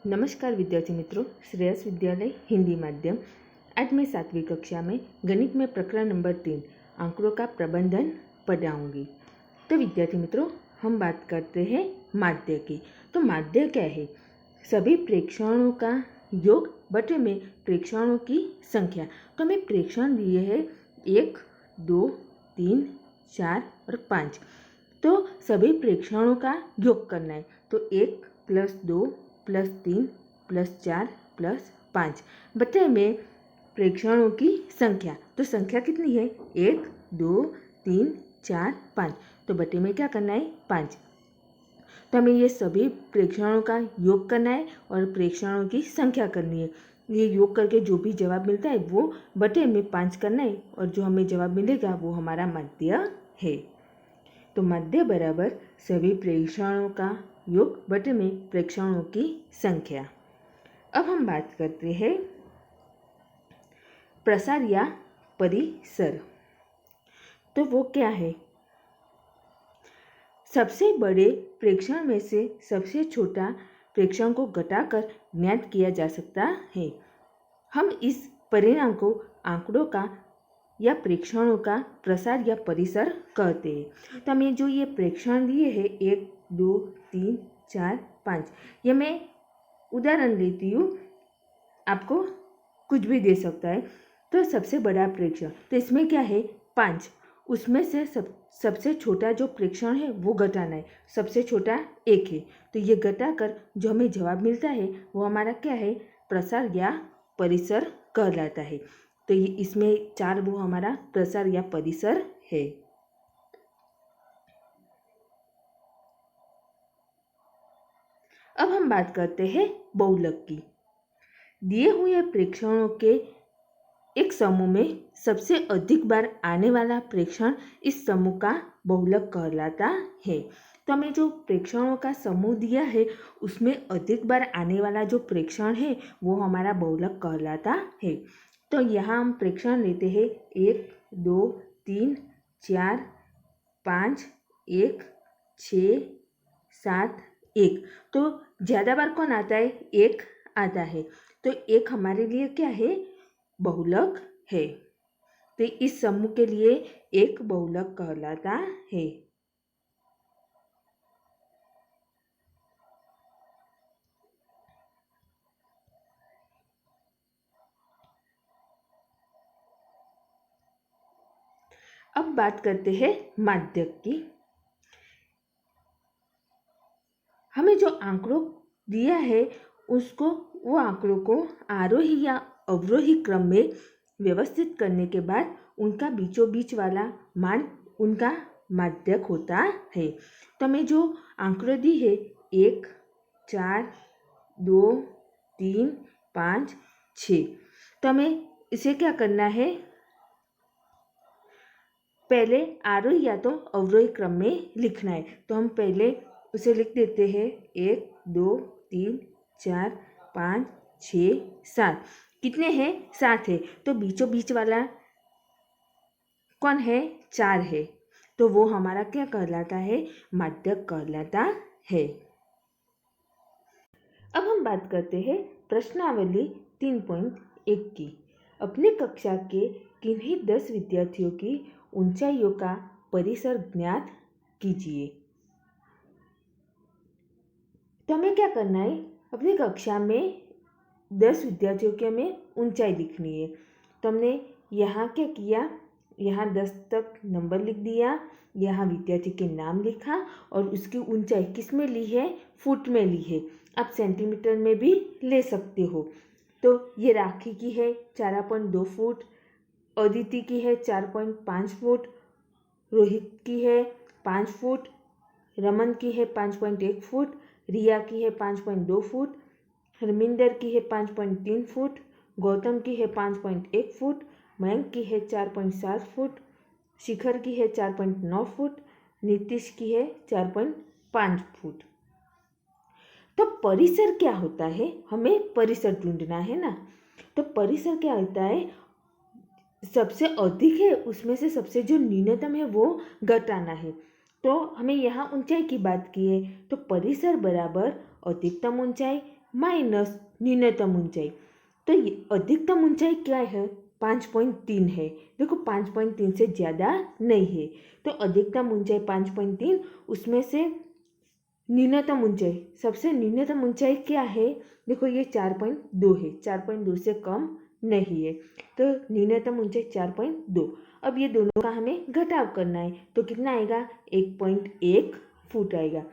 नमस्कार विद्यार्थी मित्रों, श्रेयस विद्यालय हिंदी माध्यम। आज मैं 7वीं कक्षा में गणित में प्रकरण नंबर 3 आंकड़ों का प्रबंधन पढ़ाऊंगी। तो विद्यार्थी मित्रों, हम बात करते हैं माध्य की। तो माध्य क्या है? सभी प्रेक्षणों का योग बटे में प्रेक्षणों की संख्या। तो हमें प्रेक्षण दिए हैं 1, 2, 3, 4 और 5। तो सभी प्रेक्षणों का योग करना है। तो 1 + 2 + 3 + 4 + 5 बटे में प्रेक्षणों की संख्या। तो संख्या कितनी है? 1, 2, 3, 4, 5। तो बटे में क्या करना है? 5। तो हमें ये सभी प्रेक्षणों का योग करना है और प्रेक्षणों की संख्या करनी है। ये योग करके जो भी जवाब मिलता है वो बटे में 5 करना है और जो हमें जवाब मिलेगा वो हमारा माध्य है। तो माध्य बराबर सभी प्रेक्षणों का योग बटे में प्रेक्षणों की संख्या। अब हम बात करते हैं प्रसार या परिसर। तो वो क्या है? सबसे बड़े प्रेक्षण में से सबसे छोटा प्रेक्षण को घटाकर ज्ञात किया जा सकता है। हम इस परिणाम को आंकड़ों का या प्रेक्षणों का प्रसार या परिसर कहते हैं। तो हमें जो ये प्रेक्षण दिए हैं 1, 2, 3, 4, 5, ये मैं उदाहरण लेती हूँ, आपको कुछ भी दे सकता है। तो सबसे बड़ा प्रेक्षण, तो इसमें क्या है? 5। उसमें से सबसे छोटा जो प्रेक्षण है वो घटाना है। सबसे छोटा 1 है, तो ये घटाकर जो हमें जवाब मिलता है वो हमारा क्या है? प्रसार या परिसर कहलाता है। तो ये इसमें 4 वो हमारा प्रसार या परिसर है। अब हम बात करते हैं बहुलक की। दिए हुए प्रेक्षणों के एक समूह में सबसे अधिक बार आने वाला प्रेक्षण इस समूह का बहुलक कहलाता है। तो हमें जो प्रेक्षणों का समूह दिया है उसमें अधिक बार आने वाला जो प्रेक्षण है वो हमारा बहुलक कहलाता है। तो यहाँ हम प्रेक्षण लेते हैं 1, 2, 3, 4, 5, 1, 6, 7, 1। तो ज़्यादा बार कौन आता है? 1 आता है। तो 1 हमारे लिए क्या है? बहुलक है। तो इस समूह के लिए 1 बहुलक कहलाता है। अब बात करते हैं माध्यक की। हमें जो आंकड़ों दिया है वो आंकड़ों को आरोही या अवरोही क्रम में व्यवस्थित करने के बाद उनका बीचों बीच वाला मान उनका माध्यक होता है। तो हमें जो आंकड़े दी है 1, 4, 2, 3, 5, 6, तो हमें इसे क्या करना है? पहले आरोही या तो अवरोही क्रम में लिखना है। तो हम पहले उसे लिख देते हैं 1, 2, 3, 4, 5, 6, 7। कितने हैं? 7 है। तो बीचों बीच वाला कौन है? 4 है। तो वो हमारा क्या कहलाता है? माध्यक कहलाता है। अब हम बात करते हैं प्रश्नावली 3.1 की। अपनी कक्षा के किन्हीं 10 विद्यार्थियों की ऊंचाइयों का परिसर ज्ञात कीजिए। तो हमें क्या करना है? अपनी कक्षा में 10 विद्यार्थियों की हमें ऊंचाई लिखनी है। तो हमने यहाँ क्या किया? यहाँ 10 तक नंबर लिख दिया, यहाँ विद्यार्थी के नाम लिखा और उसकी ऊंचाई किस में ली है? फुट में ली है। आप सेंटीमीटर में भी ले सकते हो। तो ये राखी की है 4.2 फुट, अदिति की है 4.5 फुट, रोहित की है 5 फुट, रमन की है 5.1 फुट, रिया की है 5.2 फुट, हरमिंदर की है 5.3 फुट, गौतम की है 5.1 फुट, मयंक की है 4.7 फुट, शिखर की है 4.9 फुट, नीतीश की है 4.5 फुट। तो परिसर क्या होता है? हमें परिसर ढूंढना है ना। तो परिसर क्या होता है? सबसे अधिक है उसमें से सबसे जो न्यूनतम है वो घटाना है। तो हमें यहाँ ऊंचाई की बात की है, तो परिसर बराबर अधिकतम ऊंचाई माइनस न्यूनतम ऊंचाई। तो अधिकतम ऊंचाई क्या है? 5.3 है। देखो 5.3 से ज़्यादा नहीं है, तो अधिकतम ऊंचाई 5.3, उसमें से न्यूनतम ऊंचाई, सबसे न्यूनतम ऊंचाई क्या है? देखो ये 4.2 है, 4.2 से कम नहीं है, तो न्यूनतम ऊंचाई 4.2। अब ये दोनों का हमें घटाव करना है, तो कितना आएगा? 1.1 फुट आएगा।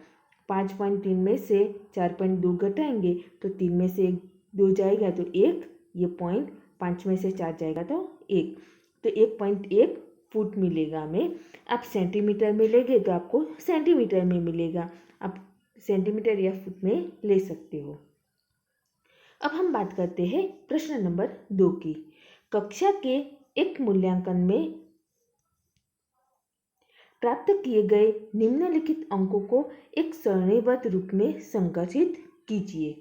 5.3 में से 4.2 घटाएंगे तो 3 में से 2 जाएगा तो 1, ये पॉइंट 5 में से 4 जाएगा तो 1, तो 1.1 फुट मिलेगा हमें। आप सेंटीमीटर में लेंगे तो आपको सेंटीमीटर में मिलेगा, आप सेंटीमीटर या फुट में ले सकते हो। अब हम बात करते हैं प्रश्न नंबर 2 की। कक्षा के एक मूल्यांकन में प्राप्त किए गए निम्नलिखित अंकों को एक सारणीबद्ध रूप में संगठित कीजिए।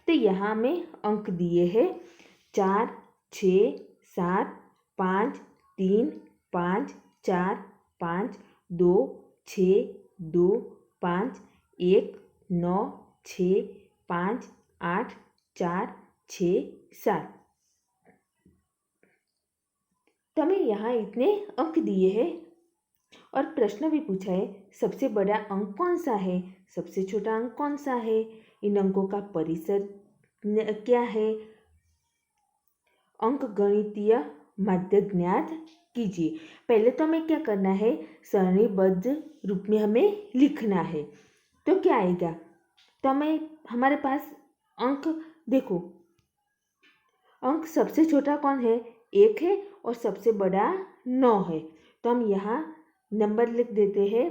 तो यहाँ में अंक दिए हैं 4, 6, 7, 5, 3, 5, 4, 5, 2, 6, 2, 5, 1, 9, 6, 5, 8, 4, 6, 7। तो हमें यहाँ इतने अंक दिए हैं और प्रश्न भी पूछा है सबसे बड़ा अंक कौन सा है, सबसे छोटा अंक कौन सा है, इन अंकों का परिसर क्या है। अंक गणितीय माध्य ज्ञात कीजिए। पहले तो हमें क्या करना है? सारणीबद्ध रूप में हमें लिखना है। तो क्या आएगा? तो हमारे पास अंक देखो, अंक सबसे छोटा कौन है? 1 है और सबसे बड़ा 9 है। तो हम यहाँ नंबर लिख देते हैं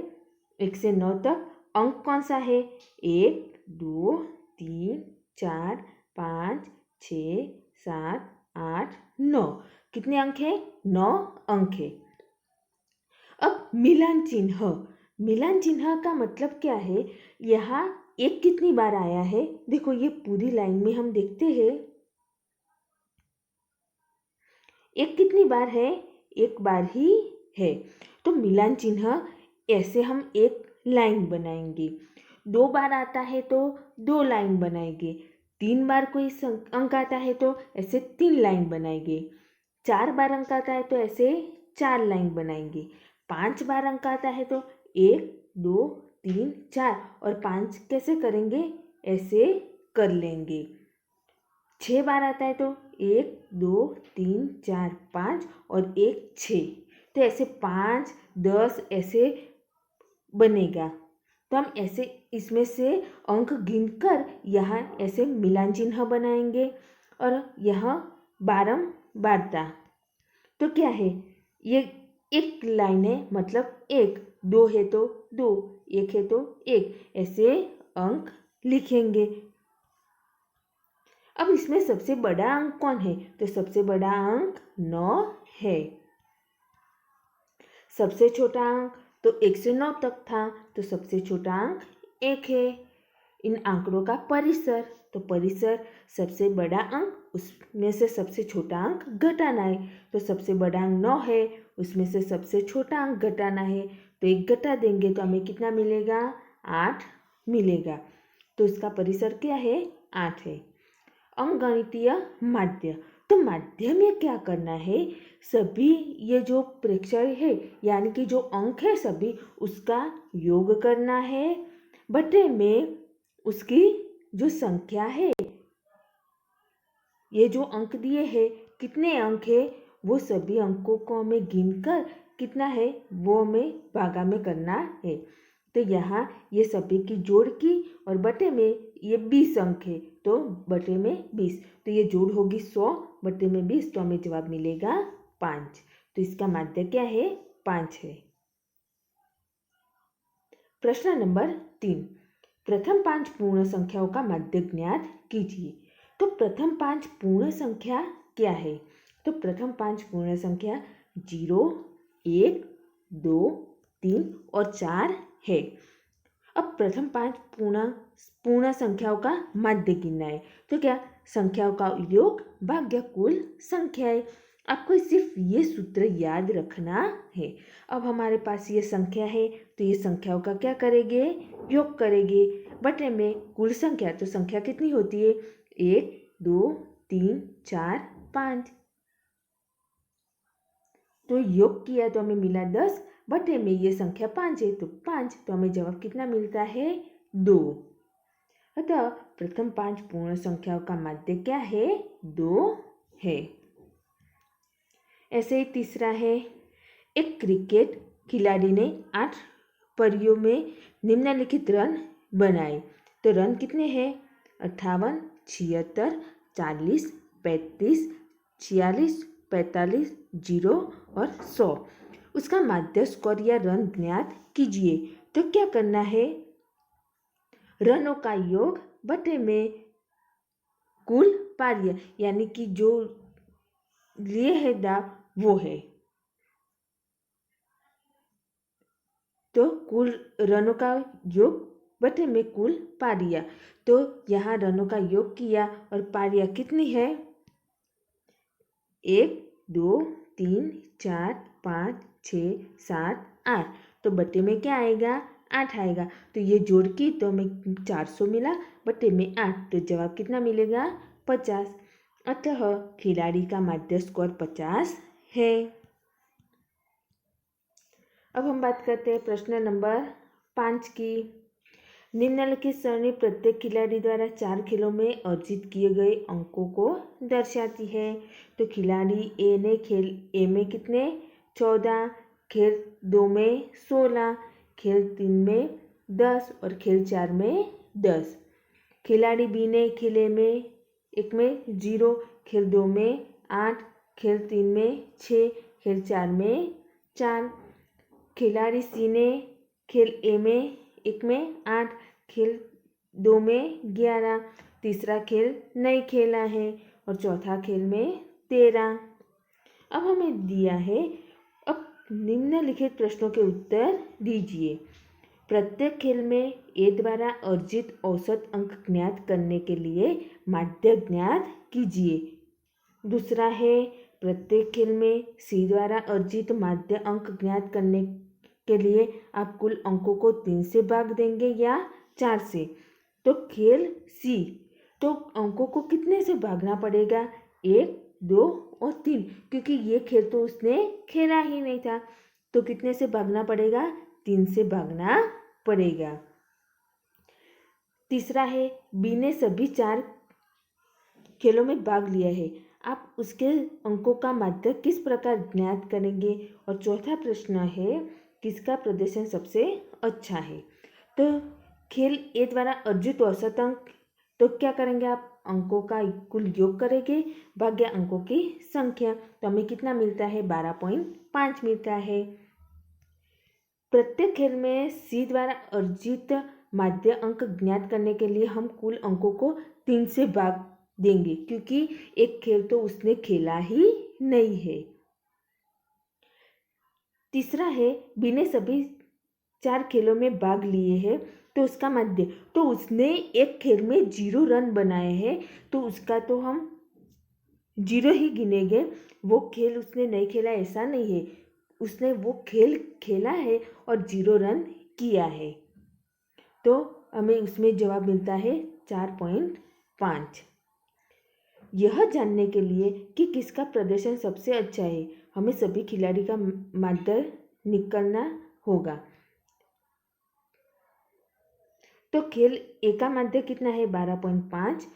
1 से 9 तक। अंक कौन सा है? 1, 2, 3, 4, 5, 6, 7, 8, 9। कितने अंक है? 9 अंक है। अब मिलान चिन्ह, मिलान चिन्ह का मतलब क्या है? यहाँ 1 कितनी बार आया है? देखो ये पूरी लाइन में हम देखते हैं 1 कितनी बार है? 1 बार ही है। तो मिलान चिन्ह ऐसे हम एक लाइन बनाएंगे। 2 बार आता है तो 2 लाइन बनाएंगे। 3 बार कोई अंक आता है तो ऐसे 3 लाइन बनाएंगे। 4 बार अंक आता है तो ऐसे 4 लाइन बनाएंगे। 5 बार अंक आता है तो 1, 2, 3, 4 और 5 कैसे करेंगे? ऐसे कर लेंगे। 6 बार आता है तो 1, 2, 3, 4, 5 और 1, 6, तो ऐसे 5, 10 ऐसे बनेगा। तो हम ऐसे इसमें से अंक गिनकर यहाँ ऐसे मिलान चिन्ह बनाएंगे और यहाँ बारंबारता। तो क्या है? ये एक लाइन है, मतलब 1, 2 है तो 2, 1 है तो 1, ऐसे अंक लिखेंगे। अब इसमें सबसे बड़ा अंक कौन है? तो सबसे बड़ा अंक 9 है। सबसे छोटा अंक तो 1 से 9 तक था, तो सबसे छोटा अंक 1 है। इन आंकड़ों का परिसर, तो परिसर सबसे बड़ा अंक, उसमें से सबसे छोटा अंक घटाना है। तो सबसे बड़ा अंक 9 है, उसमें से सबसे छोटा अंक घटाना है। तो 1 घटा देंगे तो हमें कितना मिलेगा? 8 मिलेगा। तो इसका परिसर क्या है? 8 है। अंकगणितीय माध्य, तो माध्य में क्या करना है? सभी ये जो प्रेक्षण है यानी कि जो अंक है सभी, उसका योग करना है बटे में उसकी जो संख्या है, ये जो अंक दिए हैं कितने अंक है, वो सभी अंकों को हमें गिनकर कितना है वो हमें भागा में करना है। तो यहाँ ये सभी की जोड़ की और बटे में ये 20 अंक है, तो बटे में 20, तो ये जोड़ होगी 100 बटे में 20, तो हमें जवाब मिलेगा 5। तो इसका माध्य क्या है? 5 है। प्रश्न नंबर 3, प्रथम 5 पूर्ण संख्याओं का माध्य ज्ञात कीजिए। तो प्रथम 5 पूर्ण संख्या क्या है? तो प्रथम 5 पूर्ण संख्या 0, 1, 2, 3 और 4 है। अब प्रथम 5 पूर्ण संख्याओं का माध्य गिनना है। तो क्या? संख्याओं का योग भाग्य कुल संख्या है। आपको सिर्फ ये सूत्र याद रखना है। अब हमारे पास ये संख्या है तो ये संख्याओं का क्या करेंगे? योग करेंगे बटे में कुल संख्या। तो संख्या कितनी होती है? 1 2 3 4 5। तो योग किया तो हमें मिला 10, बटे में ये संख्या 5 है तो 5, तो हमें जवाब कितना मिलता है 2। अतः प्रथम 5 पूर्ण संख्याओं का माध्य क्या है 2 है। ऐसे ही तीसरा है, एक क्रिकेट खिलाड़ी ने 8 पारियों में निम्नलिखित रन बनाए। तो रन कितने हैं 58, 76, 40, 35, 46, 45, 0 और 100। उसका माध्य स्कोर या रन ज्ञात कीजिए। तो क्या करना है, रनों का योग बटे में कुल पारियां, यानी कि जो लिए है दाव वो है। तो कुल रनों का योग बटे में कुल पारियां। तो यहाँ रनों का योग किया और पारियां कितनी है 1 2 3 4 5 6 7 8। तो बटे में क्या आएगा 8 आएगा। तो ये जोड़ की तो हमें 400 मिला, बटे में 8, तो जवाब कितना मिलेगा 50। अतः खिलाड़ी का माध्य स्कोर 50 है। अब हम बात करते हैं प्रश्न नंबर 5 की। निम्नलिखित सरणी प्रत्येक खिलाड़ी द्वारा 4 खेलों में अर्जित किए गए अंकों को दर्शाती है। तो खिलाड़ी ए ने खेल ए में कितने 14, खेल 2 में 16, खेल 3 में 10 और खेल 4 में 10। खिलाड़ी बी ने खेल ए में 1 में 0, खेल 2 में 8, खेल 3 में 6, खेल 4 में 4। खिलाड़ी सी ने खेल ए में 1 में 8, खेल 2 में 11, तीसरा खेल नहीं खेला है और चौथा खेल में 13। अब हमें दिया है, अब निम्नलिखित प्रश्नों के उत्तर दीजिए। प्रत्येक खेल में ए द्वारा अर्जित औसत अंक ज्ञात करने के लिए माध्य ज्ञात कीजिए। दूसरा है, प्रत्येक खेल में सी द्वारा अर्जित माध्य अंक ज्ञात करने के लिए आप कुल अंकों को 3 से भाग देंगे या 4 से। तो खेल सी, तो अंकों को कितने से भागना पड़ेगा 1 2 और 3, क्योंकि ये खेल तो उसने खेला ही नहीं था। तो कितने से भागना पड़ेगा 3 से भागना पड़ेगा। तीसरा है, बी ने सभी 4 खेलों में भाग लिया है, आप उसके अंकों का माध्य किस प्रकार ज्ञात करेंगे। और चौथा प्रश्न है, किसका प्रदर्शन सबसे अच्छा है। तो खेल ए द्वारा अर्जित औसत अंक, तो क्या करेंगे आप अंकों का कुल योग करेंगे भाग्य अंकों की संख्या, तो हमें कितना मिलता है 12.5 मिलता है। प्रत्येक खेल में सी द्वारा अर्जित माध्य अंक ज्ञात करने के लिए हम कुल अंकों को 3 से भाग देंगे, क्योंकि एक खेल तो उसने खेला ही नहीं है। तीसरा है, बी ने सभी 4 खेलों में भाग लिए हैं, तो उसका माध्य, तो उसने एक खेल में 0 रन बनाए हैं, तो उसका तो हम 0 ही गिनेंगे। वो खेल उसने नहीं खेला ऐसा नहीं है, उसने वो खेल खेला है और 0 रन किया है, तो हमें उसमें जवाब मिलता है 4.5। यह जानने के लिए कि किसका प्रदर्शन सबसे अच्छा है, हमें सभी खिलाड़ी का माध्य निकालना होगा। तो खेल ए का माध्य कितना है 12.5,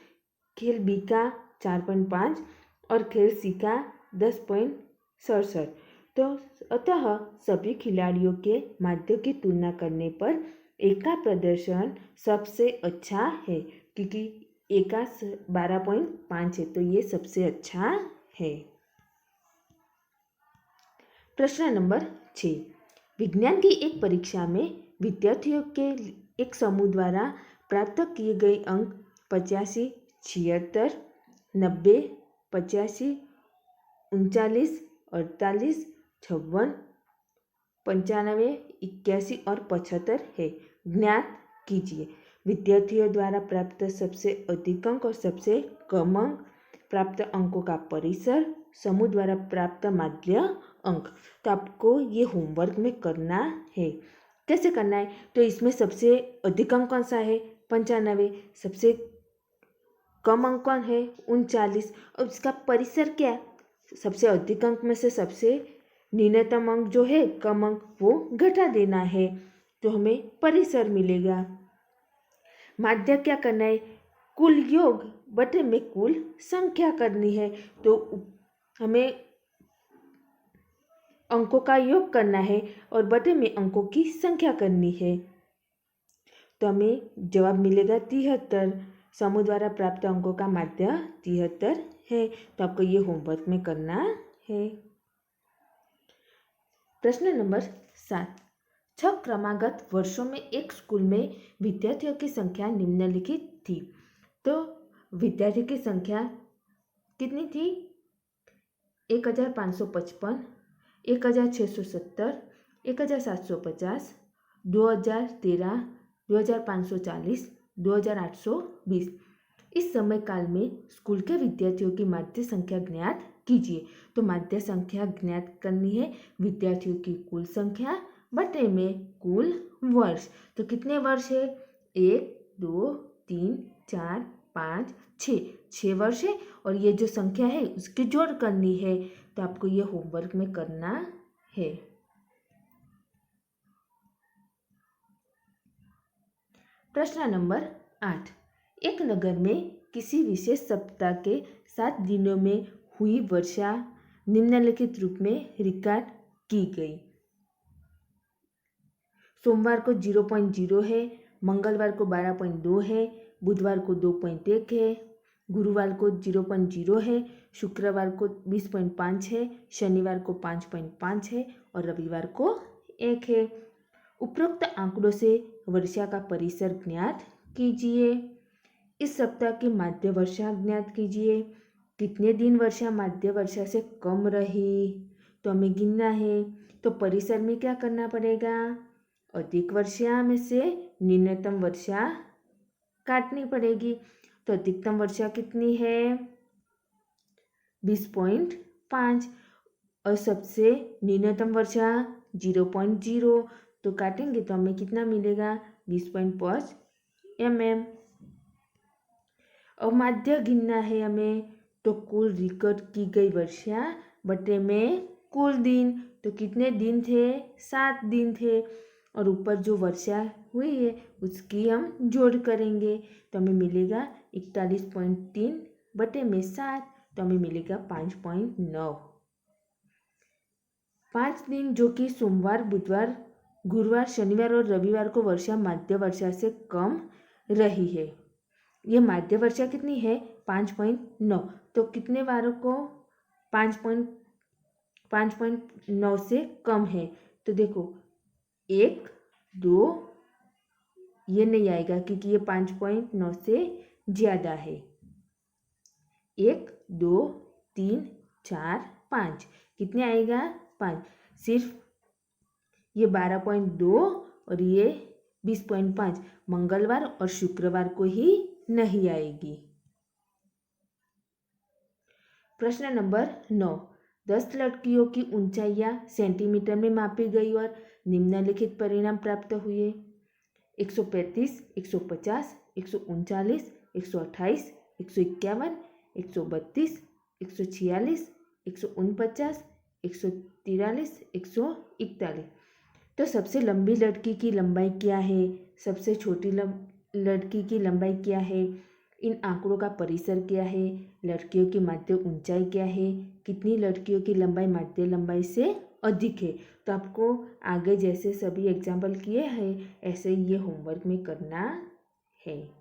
खेल बी का 4.5 और खेल सी का 10.67। तो अतः सभी खिलाड़ियों के माध्य की तुलना करने पर ए का प्रदर्शन सबसे अच्छा है, क्योंकि ए का 12.5 है, तो ये सबसे अच्छा है। प्रश्न नंबर 6, विज्ञान की एक परीक्षा में विद्यार्थियों के एक समूह द्वारा प्राप्त किए गए अंक 85, 76, 90, 85, 39, 48, 56, 95, 81 और 75 है। ज्ञात कीजिए। विद्यार्थियों द्वारा प्राप्त सबसे अधिक अंक और सबसे कम अंक, प्राप्त अंकों का परिसर, समूह द्वारा प्राप्त माध्य अंक। तो आपको ये होमवर्क में करना है। कैसे करना है, तो इसमें सबसे अधिक अंक कौन सा है 95, सबसे कम अंक कौन है 39। और इसका परिसर क्या, सबसे अधिक अंक में से सबसे न्यूनतम अंक जो है कम अंक वो घटा देना है, तो हमें परिसर मिलेगा। माध्य क्या करना है, कुल योग बटे में कुल संख्या करनी है, तो हमें अंकों का योग करना है और बटे में अंकों की संख्या करनी है, तो हमें जवाब मिलेगा 73। समूह द्वारा प्राप्त अंकों का माध्य 73 है, तो आपको ये होमवर्क में करना है। प्रश्न नंबर 7, 6 क्रमागत वर्षों में एक स्कूल में विद्यार्थियों की संख्या निम्नलिखित थी। तो विद्यार्थियों की संख्या कितनी थी, 1555, 1670, 1750, 2013, 2540, 2820। इस समय काल में स्कूल के विद्यार्थियों की माध्य संख्या ज्ञात कीजिए। तो माध्य संख्या ज्ञात करनी है विद्यार्थियों की कुल संख्या बटे में कुल वर्ष। तो कितने वर्ष है, 1, 2, 3, 4, 5, 6 वर्ष है, और ये जो संख्या है उसकी जोड़ करनी है, तो आपको ये होमवर्क में करना है। प्रश्न नंबर 8, एक नगर में किसी विशेष सप्ताह के 7 दिनों में हुई वर्षा निम्नलिखित रूप में रिकॉर्ड की गई। सोमवार को 0.0 है, मंगलवार को 12.2 है, बुधवार को 2.1 है, गुरुवार को 0.0 है, शुक्रवार को 20.5 है, शनिवार को 5.5 है और रविवार को 1 है। उपरोक्त आंकड़ों से वर्षा का परिसर ज्ञात कीजिए। इस सप्ताह की माध्य वर्षा ज्ञात कीजिए। कितने दिन वर्षा माध्य वर्षा से कम रही, तो हमें गिनना है। तो परिसर में क्या करना पड़ेगा, अधिक वर्षा में से न्यूनतम वर्षा काटनी पड़ेगी। तो अधिकतम वर्षा कितनी है, 20.5, और सबसे न्यूनतम वर्षा 0.0, तो काटेंगे तो हमें कितना मिलेगा, 20.5 mm। और माध्य गिनना है हमें, तो कुल रिकॉर्ड की गई वर्षा बटे में कुल दिन, तो कितने दिन थे, 7 दिन थे, और ऊपर जो वर्षा हुई है उसकी हम जोड़ करेंगे, तो हमें मिलेगा 41.3 बटे में 7, तो हमें मिलेगा 5.9। 5 दिन जो कि सोमवार, बुधवार, गुरुवार, शनिवार और रविवार को वर्षा माध्य वर्षा से कम रही है। ये माध्य वर्षा कितनी है, 5.9, तो कितने वारों को 5.9 से कम है, तो देखो 1, 2, ये नहीं आएगा क्योंकि ये 5.9 से ज़्यादा है। 1, 2, 3, 4, 5, कितने आएगा, 5। सिर्फ ये 12.2 और ये 20.5 मंगलवार और शुक्रवार को ही नहीं आएगी। प्रश्न नंबर 9, 10 लड़कियों की ऊंचाइयां सेंटीमीटर में मापी गई और निम्नलिखित परिणाम प्राप्त हुए। 135, 150, 139, 128, 151, 132, 146, 149, 143, 141। तो सबसे लंबी लड़की की लंबाई क्या है, सबसे छोटी लड़की की लंबाई क्या है, इन आंकड़ों का परिसर क्या है, लड़कियों की माध्य ऊंचाई क्या है, कितनी लड़कियों की लंबाई माध्य लंबाई से अधिक है। तो आपको आगे जैसे सभी एग्जाम्पल किए हैं ऐसे ये होमवर्क में करना है।